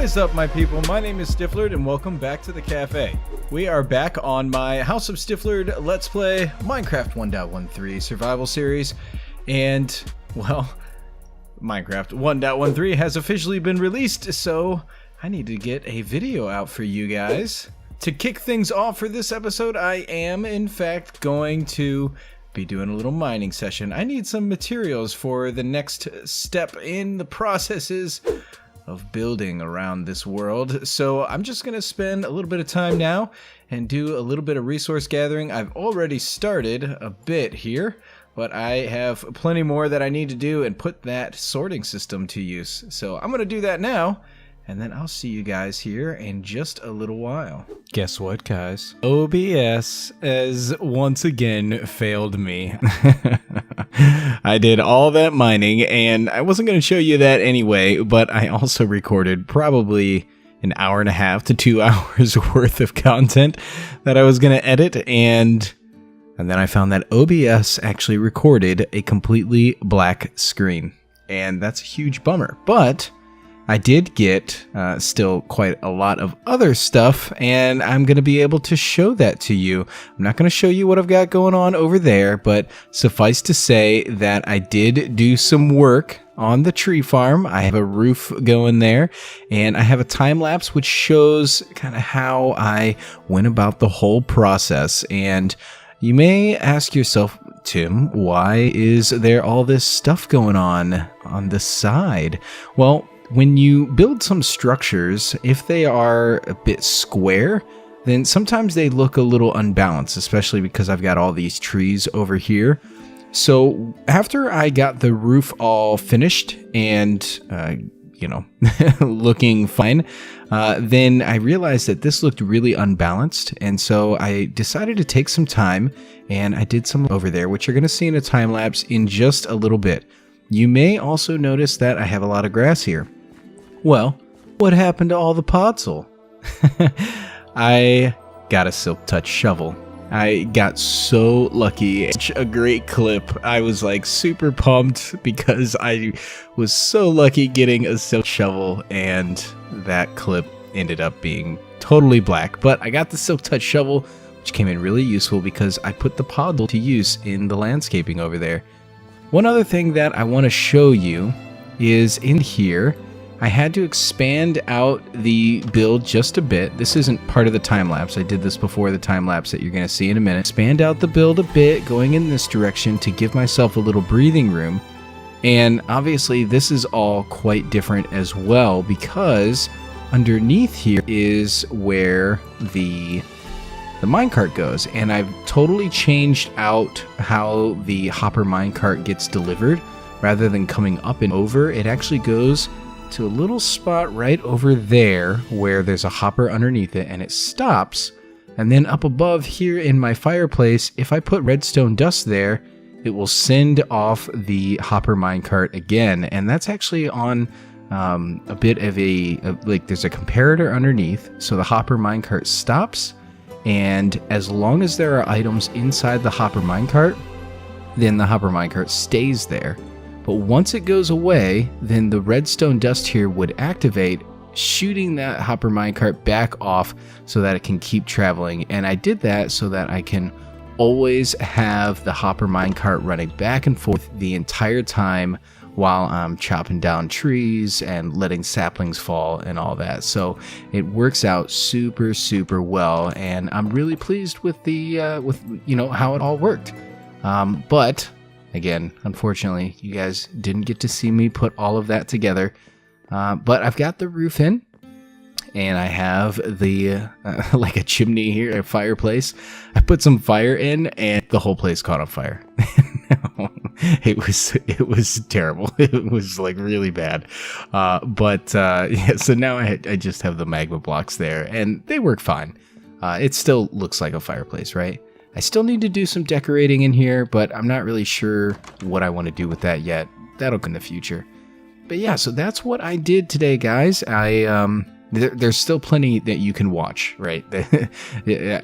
is up, my people? My name is Stifflered, and welcome back to the cafe. We are back on my House of Stifflered Let's Play Minecraft 1.13 survival series, and, well, Minecraft 1.13 has officially been released, so I need to get a video out for you guys. To kick things off for this episode, I am, in fact, going to be doing a little mining session. I need some materials for the next step in the processes of building around this world, so I'm just gonna spend a little bit of time now and do a little bit of resource gathering. I've already started a bit here, but I have plenty more that I need to do and put that sorting system to use. So I'm gonna do that now, and then I'll see you guys here in just a little while. Guess what, guys? OBS has once again failed me. I did all that mining, and I wasn't going to show you that anyway, but I also recorded probably an hour and a half to 2 hours worth of content that I was going to edit, and then I found that OBS actually recorded a completely black screen, and that's a huge bummer. But I did get still quite a lot of other stuff, and I'm going to be able to show that to you. I'm not going to show you what I've got going on over there, but suffice to say that I did do some work on the tree farm. I have a roof going there, and I have a time lapse which shows kind of how I went about the whole process. And you may ask yourself, Tim, why is there all this stuff going on the side? Well, when you build some structures, if they are a bit square, then sometimes they look a little unbalanced, especially because I've got all these trees over here. So after I got the roof all finished and, looking fine, then I realized that this looked really unbalanced. And so I decided to take some time, and I did some over there, which you're going to see in a time lapse in just a little bit. You may also notice that I have a lot of grass here. Well, what happened to all the podzol? I got a silk touch shovel. I got so lucky. Such a great clip. I was like super pumped because I was so lucky getting a silk shovel, and that clip ended up being totally black. But I got the silk touch shovel, which came in really useful because I put the podzol to use in the landscaping over there. One other thing that I want to show you is in here, I had to expand out the build just a bit. This isn't part of the time lapse. I did this before the time lapse that you're going to see in a minute. Expand out the build a bit, going in this direction to give myself a little breathing room. And obviously this is all quite different as well, because underneath here is where the minecart goes. And I've totally changed out how the hopper minecart gets delivered. Rather than coming up and over, it actually goes to a little spot right over there where there's a hopper underneath it, and it stops. And then up above here in my fireplace, if I put redstone dust there, it will send off the hopper minecart again. And that's actually on a bit of there's a comparator underneath, so the hopper minecart stops, and as long as there are items inside the hopper minecart, then the hopper minecart stays there. But once it goes away, then the redstone dust here would activate, shooting that hopper minecart back off so that it can keep traveling. And I did that so that I can always have the hopper minecart running back and forth the entire time while I'm chopping down trees and letting saplings fall and all that. So it works out super, super well, and I'm really pleased with the how it all worked. But again, unfortunately, you guys didn't get to see me put all of that together, but I've got the roof in, and I have the like a chimney here, a fireplace. I put some fire in, and the whole place caught on fire. It was terrible. It was like really bad, yeah. So now I just have the magma blocks there, and they work fine. It still looks like a fireplace, right? I still need to do some decorating in here, but I'm not really sure what I want to do with that yet. That'll come in the future. But yeah, so that's what I did today, guys. I there's still plenty that you can watch, right?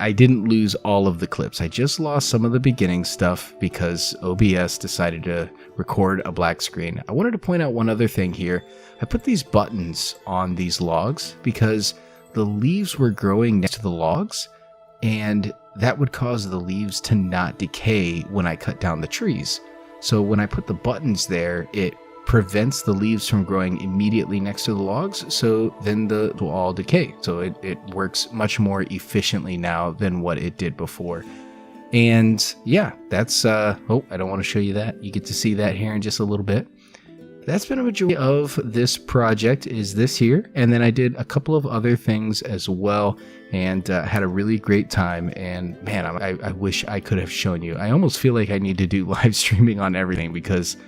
I didn't lose all of the clips. I just lost some of the beginning stuff because OBS decided to record a black screen. I wanted to point out one other thing here. I put these buttons on these logs because the leaves were growing next to the logs, and that would cause the leaves to not decay when I cut down the trees. So when I put the buttons there, it prevents the leaves from growing immediately next to the logs, so then it will all decay. So it works much more efficiently now than what it did before. And yeah, that's oh, I don't want to show you that. You get to see that here in just a little bit. That's been a majority of this project, is this here, and then I did a couple of other things as well, and had a really great time. And man, I wish I could have shown you. I almost feel like I need to do live streaming on everything because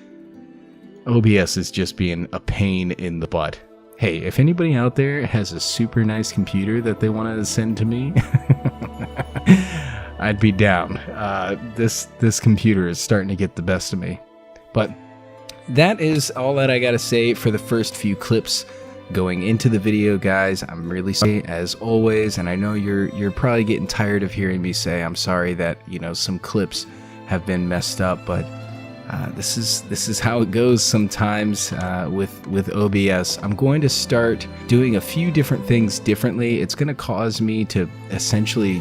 OBS is just being a pain in the butt. Hey, if anybody out there has a super nice computer that they want to send to me, I'd be down. This computer is starting to get the best of me. But that is all that I gotta say for the first few clips going into the video, guys. I'm really sorry as always, and I know you're probably getting tired of hearing me say I'm sorry that, you know, some clips have been messed up, but this is how it goes sometimes with OBS. I'm going to start doing a few different things differently. It's going to cause me to essentially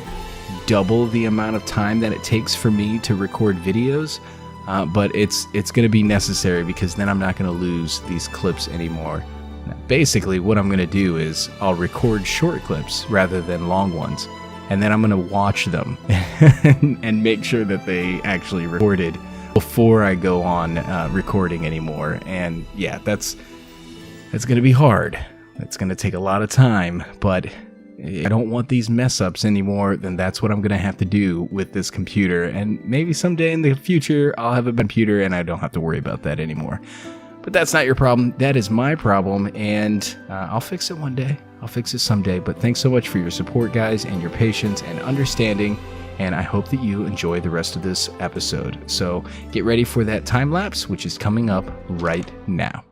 double the amount of time that it takes for me to record videos, but it's going to be necessary because then I'm not going to lose these clips anymore. Basically, what I'm going to do is I'll record short clips rather than long ones, and then I'm going to watch them and make sure that they actually recorded before I go on recording anymore. And yeah, that's going to be hard. It's going to take a lot of time, but I don't want these mess ups anymore. Then that's what I'm going to have to do with this computer. And maybe someday in the future, I'll have a computer and I don't have to worry about that anymore. But that's not your problem. That is my problem. And I'll fix it one day. I'll fix it someday. But thanks so much for your support, guys, and your patience and understanding. And I hope that you enjoy the rest of this episode. So get ready for that time lapse, which is coming up right now.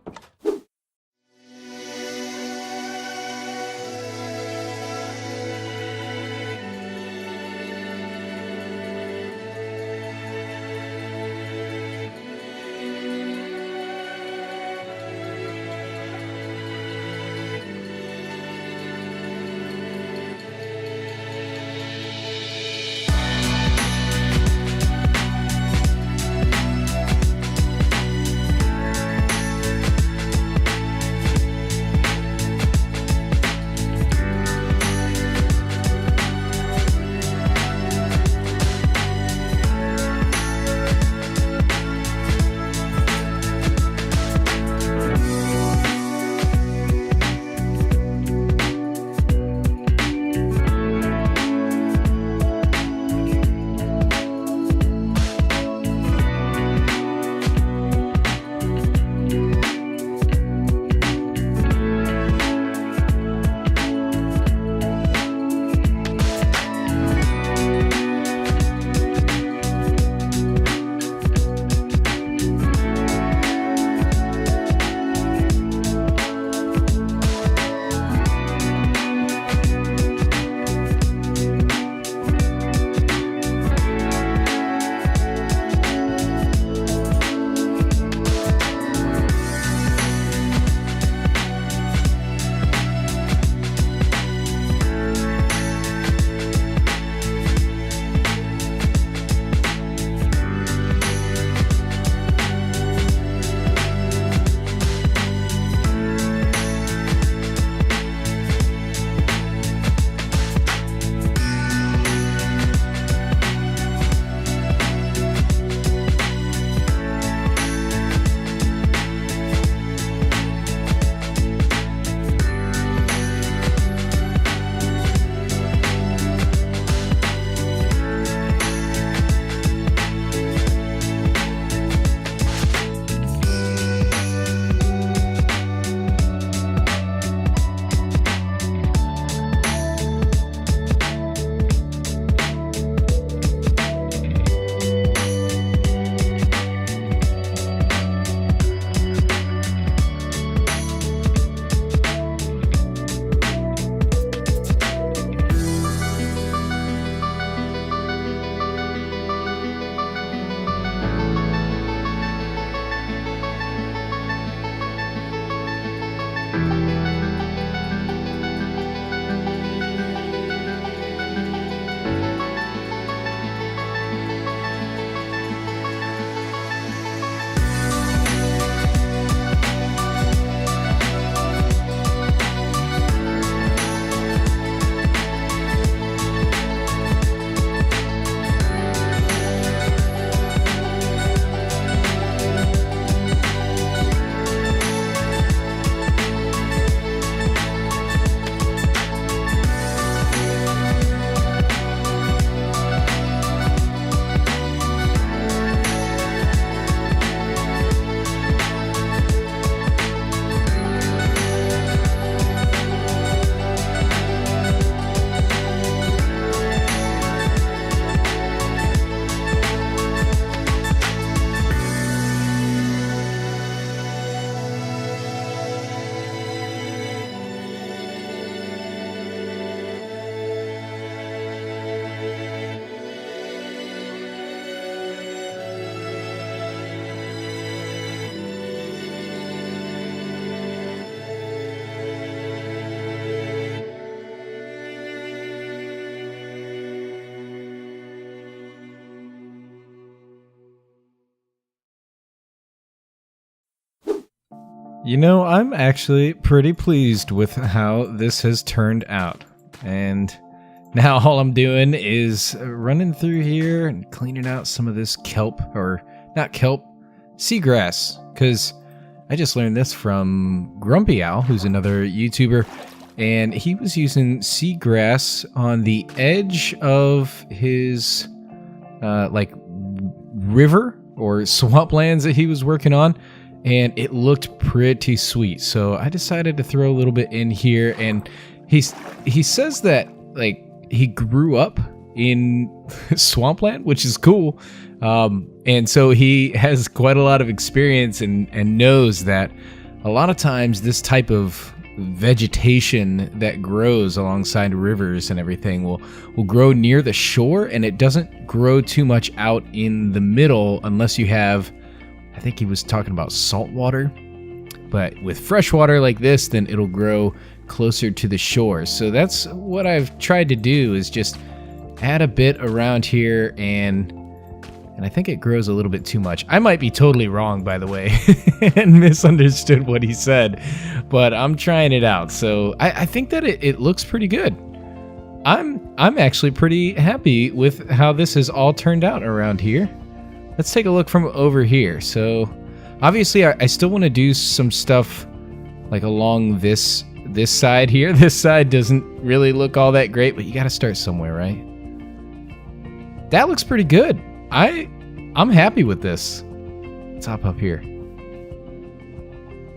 You know, I'm actually pretty pleased with how this has turned out. And now all I'm doing is running through here and cleaning out some of this kelp, or not kelp, seagrass. Because I just learned this from Grumpy Owl, who's another YouTuber. And he was using seagrass on the edge of his, river or swamplands that he was working on. And it looked pretty sweet. So I decided to throw a little bit in here. And he says that, like, he grew up in swampland, which is cool. And so he has quite a lot of experience and knows that a lot of times this type of vegetation that grows alongside rivers and everything will grow near the shore, and it doesn't grow too much out in the middle unless you have, I think he was talking about salt water, but with fresh water like this, then it'll grow closer to the shore. So that's what I've tried to do, is just add a bit around here, and I think it grows a little bit too much. I might be totally wrong, by the way, and misunderstood what he said, but I'm trying it out. So I think that it looks pretty good. I'm actually pretty happy with how this has all turned out around here. Let's take a look from over here. So obviously I still want to do some stuff like along this side here. This side doesn't really look all that great, but you got to start somewhere, right? That looks pretty good. I'm happy with this. Let's hop up here.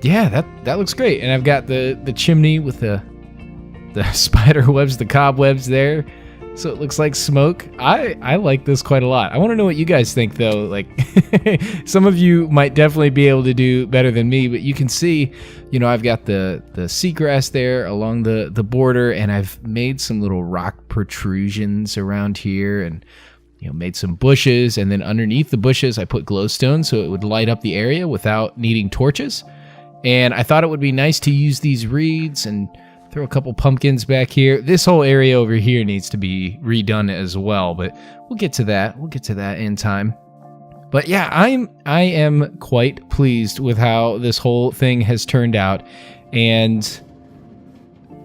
Yeah, that looks great. And I've got the chimney with the spider webs, the cobwebs there. So it looks like smoke. I like this quite a lot. I want to know what you guys think, though. Like, some of you might definitely be able to do better than me, but you can see, you know, I've got the seagrass there along the border, and I've made some little rock protrusions around here, and, you know, made some bushes, and then underneath the bushes I put glowstone so it would light up the area without needing torches. And I thought it would be nice to use these reeds and throw a couple pumpkins back here. This whole area over here needs to be redone as well, but we'll get to that. We'll get to that in time. But yeah, I am quite pleased with how this whole thing has turned out. And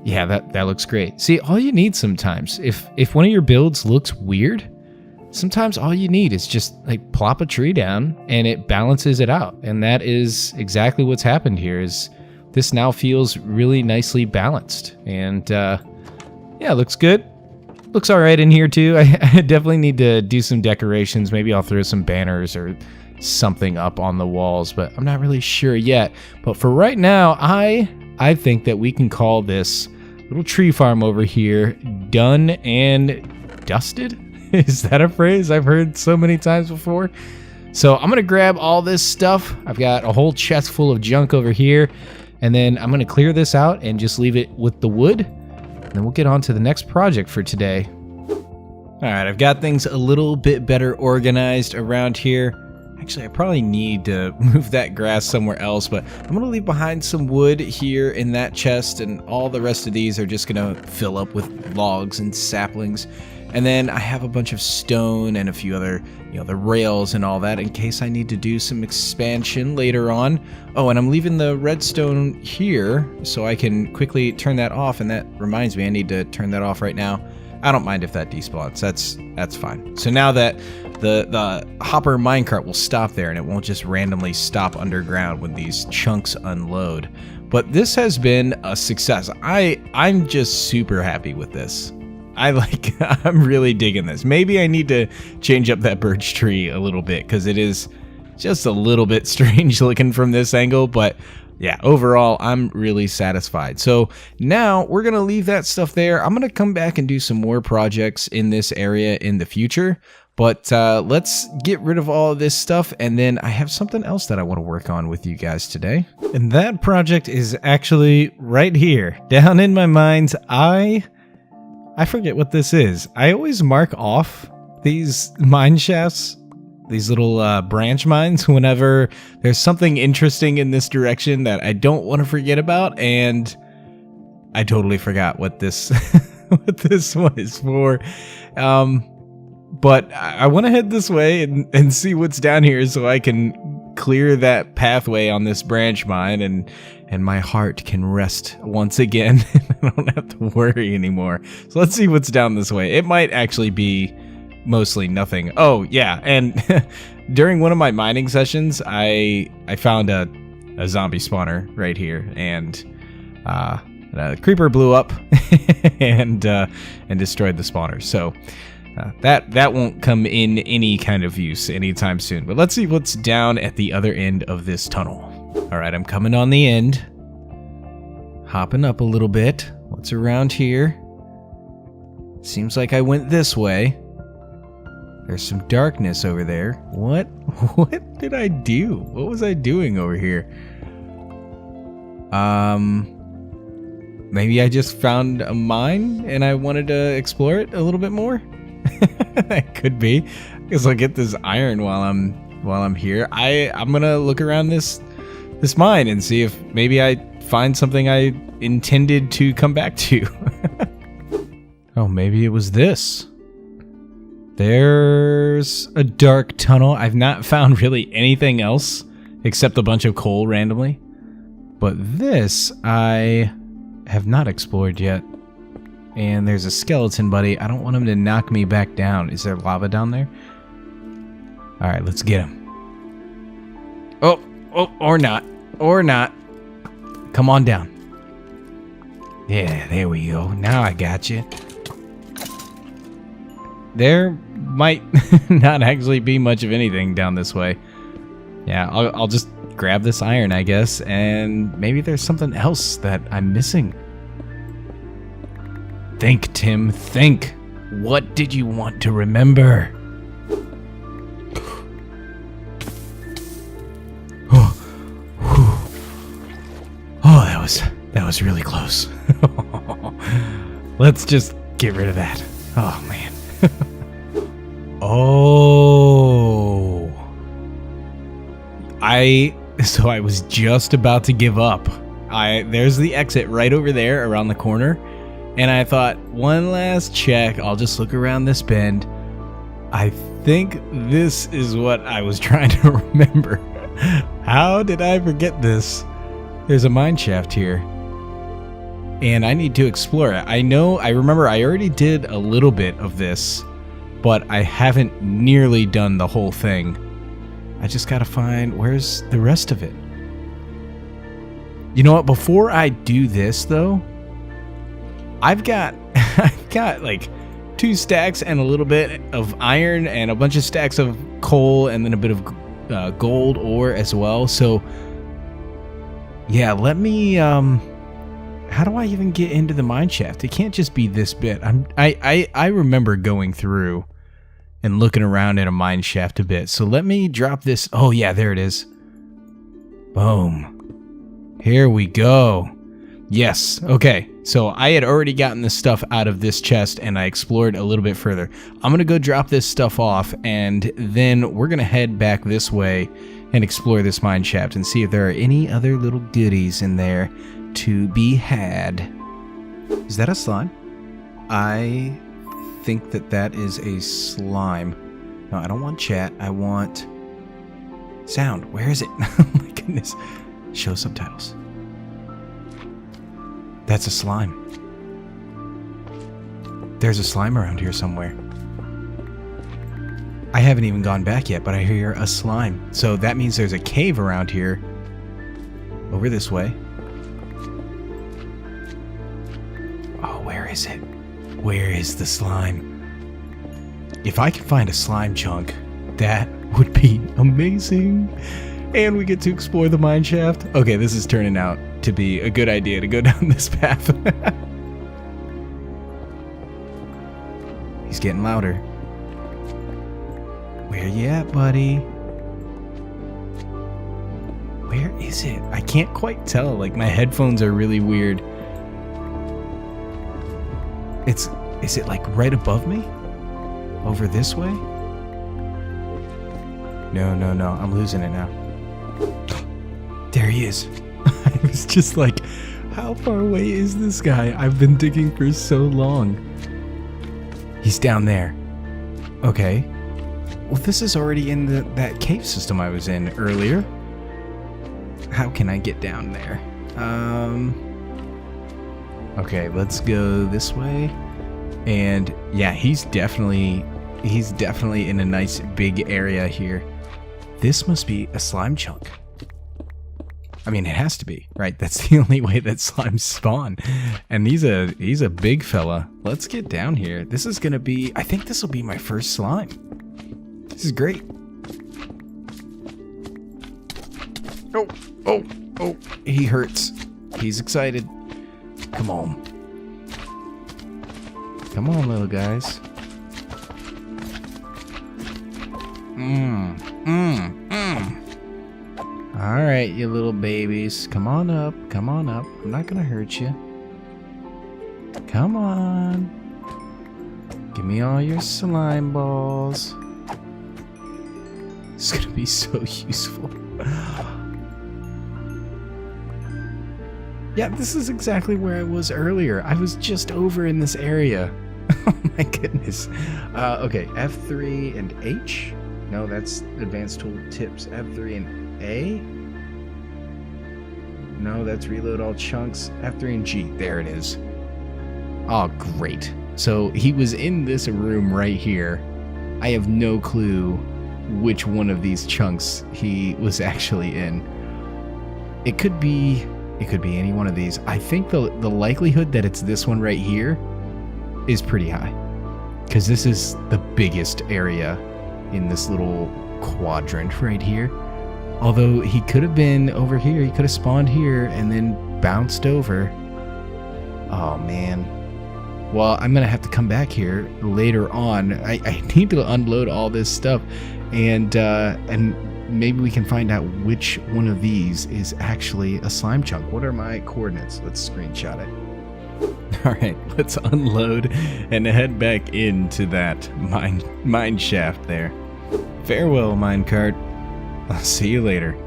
yeah, that looks great. See, all you need sometimes, if one of your builds looks weird, sometimes all you need is just like plop a tree down and it balances it out. And that is exactly what's happened here. Is this now feels really nicely balanced. And yeah, it looks good. Looks all right in here too. I definitely need to do some decorations. Maybe I'll throw some banners or something up on the walls, but I'm not really sure yet. But for right now, I think that we can call this little tree farm over here done and dusted. Is that a phrase I've heard so many times before? So I'm going to grab all this stuff. I've got a whole chest full of junk over here. And then I'm going to clear this out and just leave it with the wood. And then we'll get on to the next project for today. All right, I've got things a little bit better organized around here. Actually, I probably need to move that grass somewhere else, but I'm going to leave behind some wood here in that chest, and all the rest of these are just going to fill up with logs and saplings. And then I have a bunch of stone and a few other, you know, the rails and all that in case I need to do some expansion later on. Oh, and I'm leaving the redstone here so I can quickly turn that off. And that reminds me, I need to turn that off right now. I don't mind if that despawns. That's fine. So now that the hopper minecart will stop there and it won't just randomly stop underground when these chunks unload. But this has been a success. I'm just super happy with this. I'm really digging this. Maybe I need to change up that birch tree a little bit because it is just a little bit strange looking from this angle, but yeah, overall, I'm really satisfied. So now we're going to leave that stuff there. I'm going to come back and do some more projects in this area in the future, but let's get rid of all of this stuff, and then I have something else that I want to work on with you guys today. And that project is actually right here, down in my mind's eye. I forget what this is. I always mark off these mine shafts, these little branch mines, whenever there's something interesting in this direction that I don't want to forget about, and I totally forgot what this what this one is for. But I want to head this way and see what's down here so I can clear that pathway on this branch mine, and my heart can rest once again. I don't have to worry anymore. So let's see what's down this way. It might actually be mostly nothing. Oh yeah, and during one of my mining sessions, I found a zombie spawner right here, and a creeper blew up and destroyed the spawner. So that won't come in any kind of use anytime soon. But let's see what's down at the other end of this tunnel. All right, I'm coming on the end, hopping up a little bit. What's around here? Seems like I went this way. There's some darkness over there. What did I do? What was I doing over here? Maybe I just found a mine and I wanted to explore it a little bit more. That could be. Guess I'll get this iron while I'm here. I'm gonna look around this mine and see if maybe I find something I intended to come back to. Oh, maybe it was this. There's a dark tunnel. I've not found really anything else except a bunch of coal randomly. But this I have not explored yet. And there's a skeleton buddy. I don't want him to knock me back down. Is there lava down there? Alright, let's get him. Oh, or not. Or not. Come on down. Yeah, there we go. Now I got you. There might not actually be much of anything down this way. Yeah, I'll just grab this iron, I guess, and maybe there's something else that I'm missing. Think, Tim, think. What did you want to remember? That was really close. Let's just get rid of that. Oh, man. Oh. So I was just about to give up. There's the exit right over there around the corner. And I thought, one last check. I'll just look around this bend. I think this is what I was trying to remember. How did I forget this? There's a mineshaft here. And I need to explore it. I remember I already did a little bit of this, but I haven't nearly done the whole thing. I just gotta find, where's the rest of it? You know what, before I do this though, I've got like 2 stacks and a little bit of iron and a bunch of stacks of coal and then a bit of gold ore as well. So yeah, let me, how do I even get into the mineshaft? It can't just be this bit. I remember going through and looking around at a mineshaft a bit. So let me drop this. Oh yeah, there it is. Boom. Here we go. Yes. Okay. So I had already gotten this stuff out of this chest and I explored a little bit further. I'm going to go drop this stuff off and then we're going to head back this way and explore this mineshaft and see if there are any other little goodies in there to be had. Is that a slime? I think that is a slime. No, I don't want chat. I want sound. Where is it? Oh my goodness. Show subtitles. That's a slime. There's a slime around here somewhere. I haven't even gone back yet, but I hear a slime. So that means there's a cave around here. Over this way. Oh, where is it? Where is the slime? If I can find a slime chunk, that would be amazing. And we get to explore the mineshaft. Okay, this is turning out to be a good idea to go down this path. He's getting louder. Where you at, buddy? Where is it? I can't quite tell. Like, my headphones are really weird. Is it like right above me? Over this way? No. I'm losing it now. There he is. I was just like, how far away is this guy? I've been digging for so long. He's down there. Okay. Well, this is already in that cave system I was in earlier. How can I get down there? Okay, let's go this way. And yeah, he's definitely in a nice big area here. This must be a slime chunk. I mean, it has to be, right? That's the only way that slimes spawn. And he's a big fella. Let's get down here. This is gonna be, I think this will be my first slime. This is great. Oh, he hurts. He's excited. Come on. Come on, little guys. All right, you little babies. Come on up. Come on up. I'm not gonna hurt you. Come on. Give me all your slime balls. It's gonna be so useful. Yeah, this is exactly where I was earlier. I was just over in this area. Oh my goodness. Okay, F3 and H? No, that's advanced tool tips. F3 and A? No, that's reload all chunks. F3 and G. There it is. Oh, great. So he was in this room right here. I have no clue which one of these chunks he was actually in. It could be any one of these. I think the likelihood that it's this one right here is pretty high, because this is the biggest area in this little quadrant right here. Although he could have been over here, he could have spawned here and then bounced over. Oh man. Well, I'm gonna have to come back here later on. I need to unload all this stuff, and maybe we can find out which one of these is actually a slime chunk. What are my coordinates? Let's screenshot it. All right, let's unload and head back into that mine shaft there. Farewell, minecart. I'll see you later.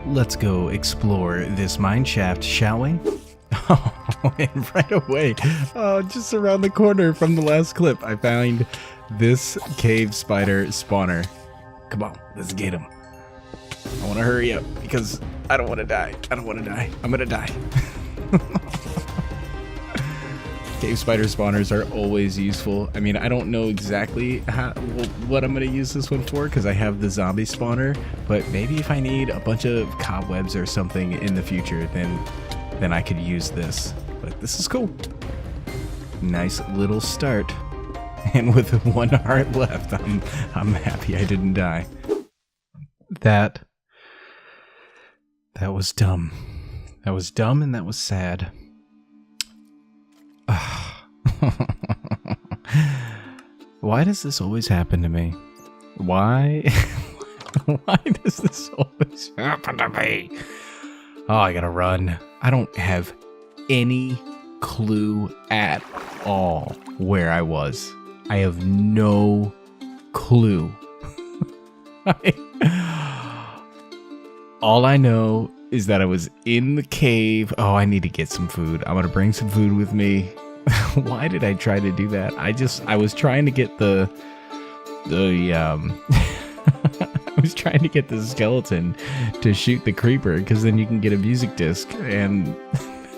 Let's go explore this mine shaft, shall we? Oh, and right away, just around the corner from the last clip, I found this cave spider spawner. Come on, let's get him. I want to hurry up because I don't want to die. I'm going to die. Cave spider spawners are always useful. I mean, I don't know exactly what I'm going to use this one for because I have the zombie spawner, but maybe if I need a bunch of cobwebs or something in the future, then I could use this. But this is cool. Nice little start. And with 1 heart left, I'm happy I didn't die. That was dumb. That was dumb and that was sad. Why does this always happen to me? Why? Why does this always happen to me? Oh, I gotta run. I don't have any clue at all where I was. I have no clue. All I know is that I was in the cave. Oh, I need to get some food. I'm gonna bring some food with me. Why did I try to do that? I was trying to get I was trying to get the skeleton to shoot the creeper, because then you can get a music disc, and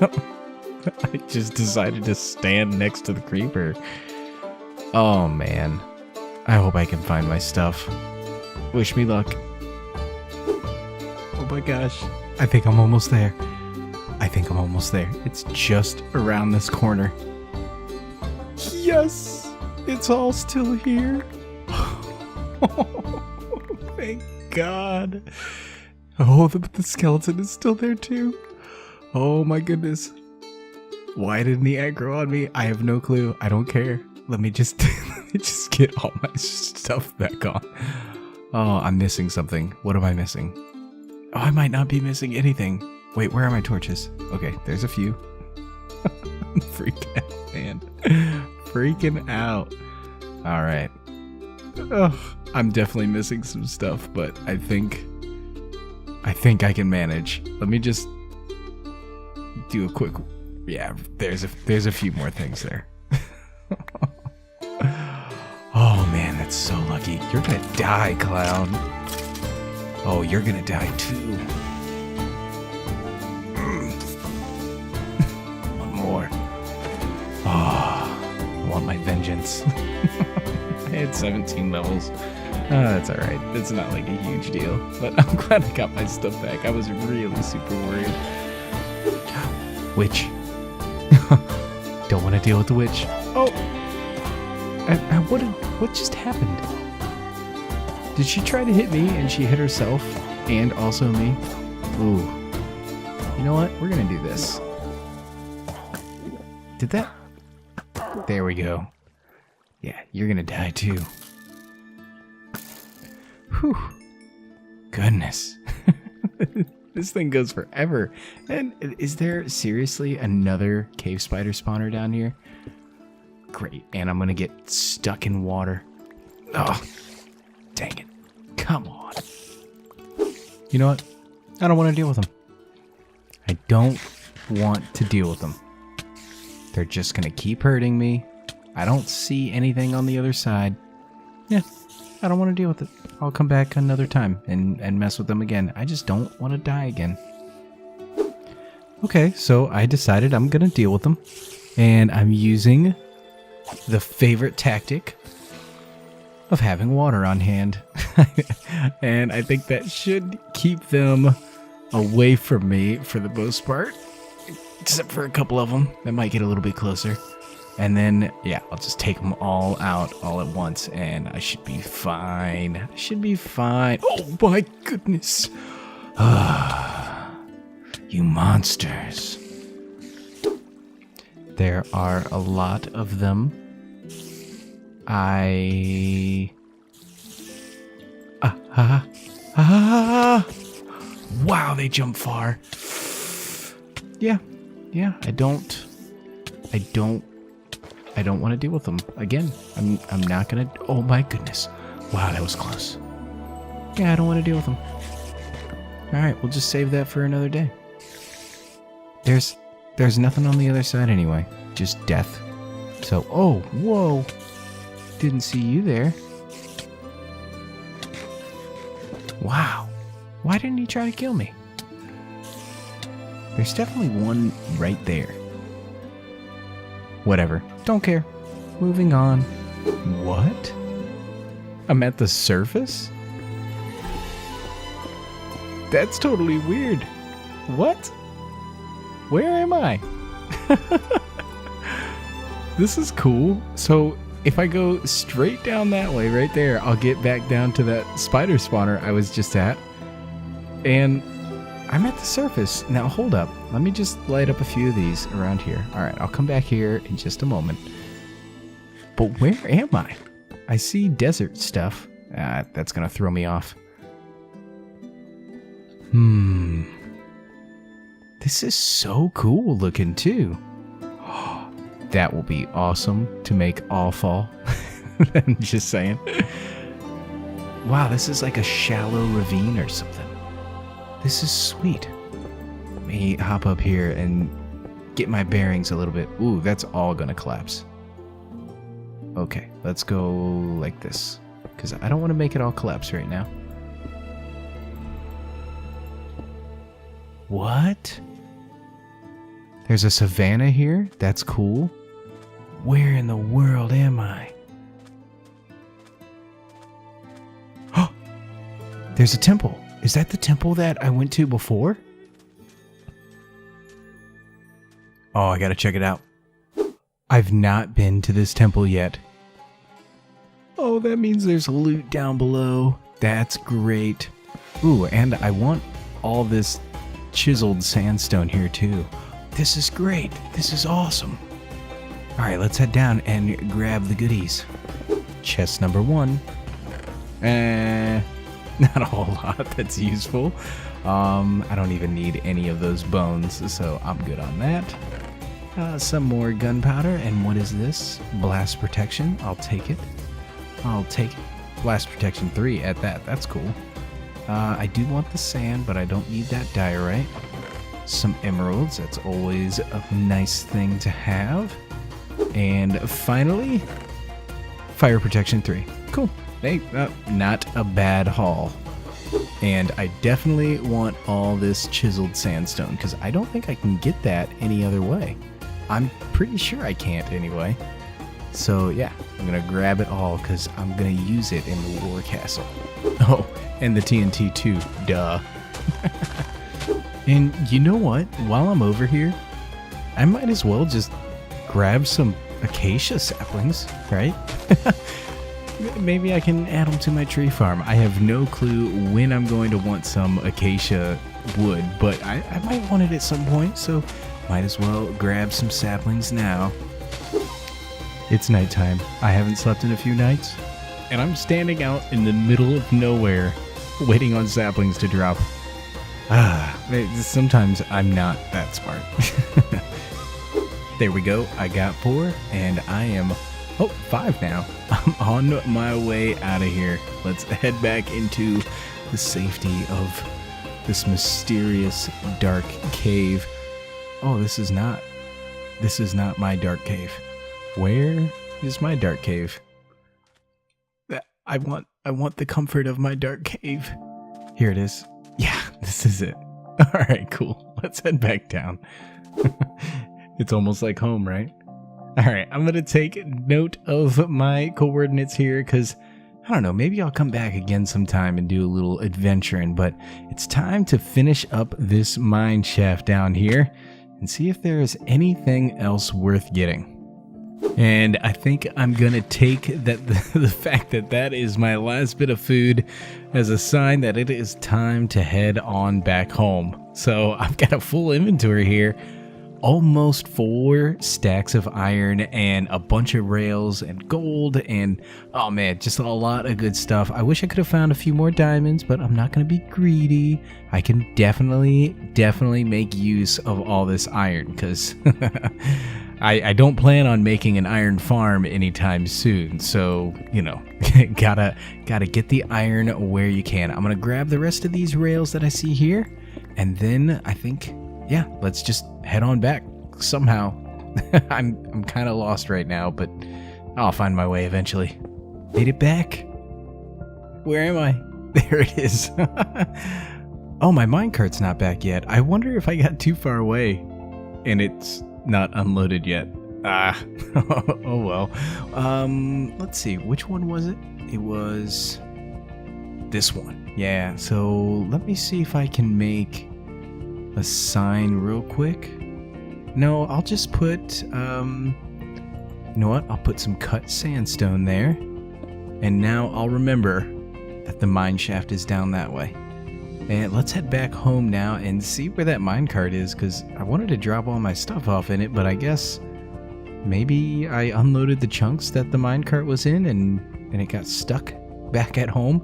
I just decided to stand next to the creeper. Oh man. I hope I can find my stuff. Wish me luck. Oh my gosh. I think I'm almost there. It's just around this corner. Yes! It's all still here. Thank God. Oh, the skeleton is still there too. Oh my goodness. Why didn't he aggro on me? I have no clue. I don't care. Let me just get all my stuff back on. Oh, I'm missing something. What am I missing? Oh, I might not be missing anything. Wait, where are my torches? Okay, there's a few. I'm freaking out, man. Freaking out. All right. Oh, I'm definitely missing some stuff, but I think I can manage. Let me just do a quick. Yeah, there's a few more things there. Oh man, that's so lucky. You're gonna die, clown. Oh, you're gonna die too. One more. Oh, I want my vengeance. I had 17 levels. That's alright. It's not like a huge deal. But I'm glad I got my stuff back. I was really super worried. Witch. Don't want to deal with the witch. Oh! What just happened? Did she try to hit me and she hit herself and also me? Ooh. You know what? We're gonna do this. Did that? There we go. Yeah, you're gonna die too. Whew. Goodness. This thing goes forever. And is there seriously another cave spider spawner down here? Great. And I'm gonna get stuck in water. Oh, dang it. Come on. You know what? I don't want to deal with them. I don't want to deal with them. They're just gonna keep hurting me. I don't see anything on the other side. Yeah, I don't want to deal with it. I'll come back another time and mess with them again. I just don't want to die again. Okay, so I decided I'm gonna deal with them. And I'm using the favorite tactic of having water on hand. And I think that should keep them away from me for the most part. Except for a couple of them that might get a little bit closer. And then, yeah, I'll just take them all out all at once and I should be fine. I should be fine. Oh my goodness. You monsters. There are a lot of them. Wow, they jump far. Yeah, I don't want to deal with them again. I'm not gonna. Oh my goodness! Wow, that was close. Yeah, I don't want to deal with them. All right, we'll just save that for another day. There's nothing on the other side anyway. Just death. So, oh, whoa! Didn't see you there. Wow. Why didn't he try to kill me? There's definitely one right there. Whatever. Don't care. Moving on. What? I'm at the surface? That's totally weird. What? Where am I? This is cool. So if I go straight down that way right there, I'll get back down to that spider spawner I was just at. And I'm at the surface. Now hold up. Let me just light up a few of these around here. Alright, I'll come back here in just a moment. But where am I? I see desert stuff. That's gonna throw me off. This is so cool looking too. That will be awesome to make all fall. I'm just saying. Wow, this is like a shallow ravine or something. This is sweet. Let me hop up here and get my bearings a little bit. Ooh, that's all gonna collapse. Okay, let's go like this. Because I don't want to make it all collapse right now. What? There's a savanna here? That's cool. Where in the world am I? Oh! There's a temple. Is that the temple that I went to before? Oh, I gotta check it out. I've not been to this temple yet. Oh, that means there's loot down below. That's great. Ooh, and I want all this chiseled sandstone here too. This is great. This is awesome. Alright, let's head down and grab the goodies. Chest number 1. Not a whole lot that's useful. I don't even need any of those bones, so I'm good on that. Some more gunpowder, and what is this? Blast protection. I'll take it. I'll take it. Blast protection 3 at that. That's cool. I do want the sand, but I don't need that diorite. Some emeralds. That's always a nice thing to have. And finally, fire protection 3. Cool. Hey, not a bad haul. And I definitely want all this chiseled sandstone because I don't think I can get that any other way. I'm pretty sure I can't anyway. So yeah, I'm gonna grab it all because I'm gonna use it in the war castle. Oh, and the TNT too, duh. And you know what? While I'm over here, I might as well just grab some acacia saplings, right? Maybe I can add them to my tree farm. I have no clue when I'm going to want some acacia wood, but I might want it at some point, so might as well grab some saplings now. It's nighttime. I haven't slept in a few nights, and I'm standing out in the middle of nowhere waiting on saplings to drop. Sometimes I'm not that smart. There we go. I got 4, and I am, 5 now. I'm on my way out of here. Let's head back into the safety of this mysterious dark cave. Oh, this is not my dark cave. Where is my dark cave? I want the comfort of my dark cave. Here it is. Yeah, this is it. All right, cool. Let's head back down. It's almost like home, right? All right, I'm going to take note of my coordinates here because, I don't know, maybe I'll come back again sometime and do a little adventuring, but it's time to finish up this mine shaft down here and see if there is anything else worth getting. And I think I'm going to take that the fact that that is my last bit of food as a sign that it is time to head on back home. So I've got a full inventory here. Almost 4 stacks of iron and a bunch of rails and gold and, oh man, just a lot of good stuff. I wish I could have found a few more diamonds, but I'm not going to be greedy. I can definitely make use of all this iron because I don't plan on making an iron farm anytime soon. So, you know, gotta get the iron where you can. I'm going to grab the rest of these rails that I see here. And then I think, yeah, let's just head on back somehow. I'm kind of lost right now, but I'll find my way eventually. Made it back. Where am I? There it is. Oh, my minecart's not back yet. I wonder if I got too far away and it's not unloaded yet. Oh well. Let's see. Which one was it? It was this one. Yeah, so let me see if I can make a sign real quick. No, I'll just put, you know what? I'll put some cut sandstone there. And now I'll remember that the mine shaft is down that way. And let's head back home now and see where that minecart is, because I wanted to drop all my stuff off in it, but I guess maybe I unloaded the chunks that the minecart was in and it got stuck back at home.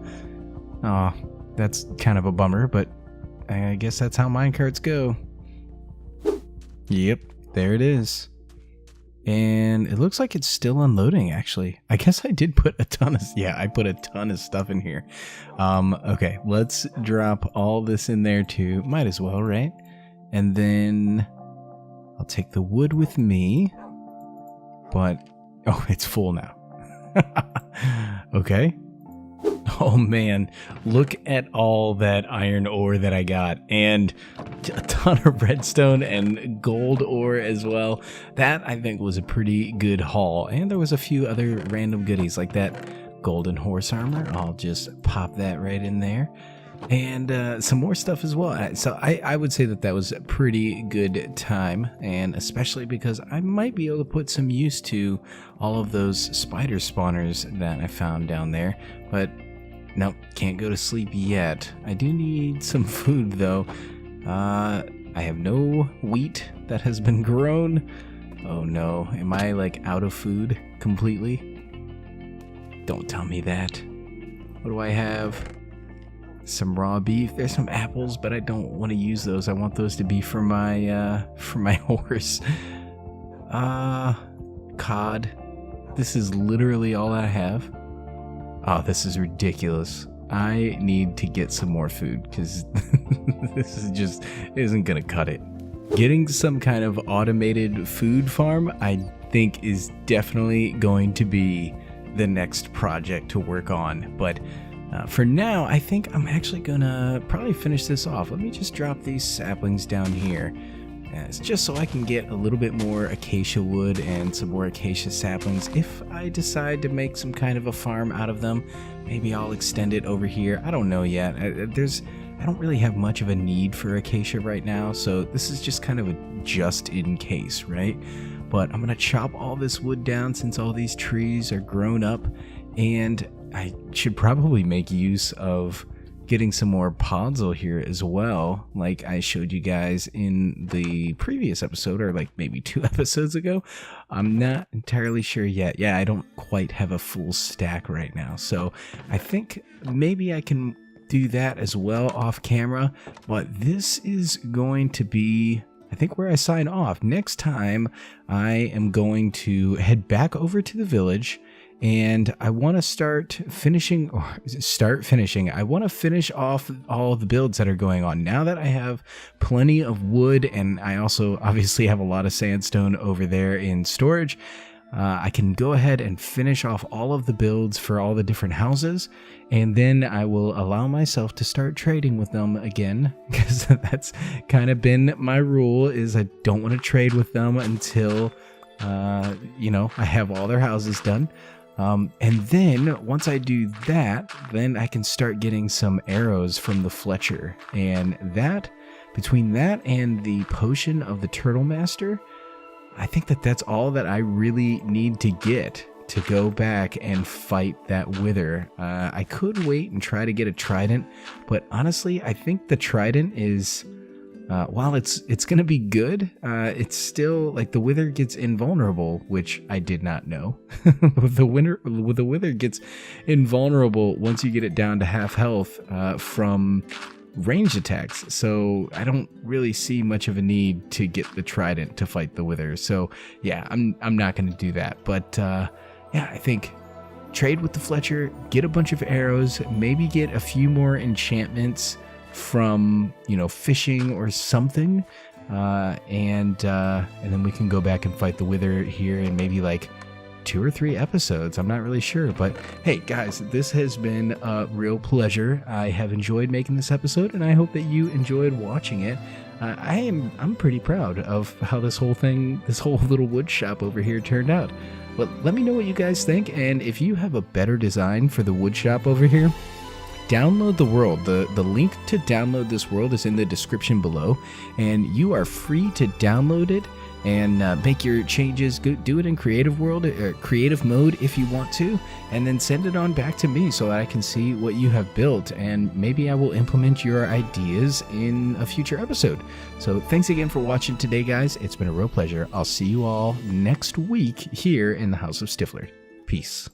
Aw, that's kind of a bummer, but I guess that's how minecarts go. Yep, there it is. And it looks like it's still unloading, actually. I guess I did put a ton of... Yeah, I put a ton of stuff in here. Okay, let's drop all this in there too. Might as well, right? And then I'll take the wood with me. But... Oh, it's full now. Okay. Oh man, look at all that iron ore that I got, and a ton of redstone and gold ore as well. That I think was a pretty good haul, and there was a few other random goodies like that golden horse armor. I'll just pop that right in there, and some more stuff as well. So I would say that that was a pretty good time, and especially because I might be able to put some use to all of those spider spawners that I found down there, but nope, can't go to sleep yet. I do need some food though. I have no wheat that has been grown. Oh no, am I like out of food completely? Don't tell me that. What do I have? Some raw beef. There's some apples, but I don't want to use those. I want those to be for my horse. Cod. This is literally all I have. Oh, this is ridiculous. I need to get some more food because this is just isn't gonna cut it. Getting some kind of automated food farm, I think, is definitely going to be the next project to work on. But for now, I think I'm actually gonna probably finish this off. Let me just drop these saplings down here. It's just so I can get a little bit more acacia wood and some more acacia saplings. If I decide to make some kind of a farm out of them, maybe I'll extend it over here. I don't know yet. I don't really have much of a need for acacia right now, so this is just kind of a just in case, right? But I'm gonna chop all this wood down since all these trees are grown up, and I should probably make use of getting some more podzol here as well, like I showed you guys in the previous episode, or like maybe 2 episodes ago. I'm not entirely sure yet. Yeah, I don't quite have a full stack right now, so I think maybe I can do that as well off camera. But this is going to be, I think, where I sign off. Next time I am going to head back over to the village, and I want to start finishing. I want to finish off all the builds that are going on now that I have plenty of wood, and I also obviously have a lot of sandstone over there in storage. I can go ahead and finish off all of the builds for all the different houses, and then I will allow myself to start trading with them again, because that's kind of been my rule, is I don't want to trade with them until I have all their houses done. And then once I do that, then I can start getting some arrows from the Fletcher, and that, between that and the potion of the Turtle Master, I think that's all that I really need to get to go back and fight that wither. I could wait and try to get a trident, but honestly, I think the trident is, while it's going to be good, it's still, like, the wither gets invulnerable, which I did not know. The wither gets invulnerable once you get it down to half health from ranged attacks, so I don't really see much of a need to get the trident to fight the wither. So yeah, I'm not going to do that. But yeah, I think trade with the Fletcher, get a bunch of arrows, maybe get a few more enchantments from, fishing or something, and then we can go back and fight the wither here in maybe like 2 or 3 episodes. I'm not really sure, but hey guys, this has been a real pleasure. I have enjoyed making this episode, and I hope that you enjoyed watching it. I'm pretty proud of how this whole little wood shop over here turned out. But let me know what you guys think, and if you have a better design for the wood shop over here, download the world. The link to download this world is in the description below, and you are free to download it and make your changes. Do it in creative mode if you want to, and then send it on back to me so that I can see what you have built, and maybe I will implement your ideas in a future episode. So thanks again for watching today, guys. It's been a real pleasure. I'll see you all next week here in the House of Stifflered. Peace.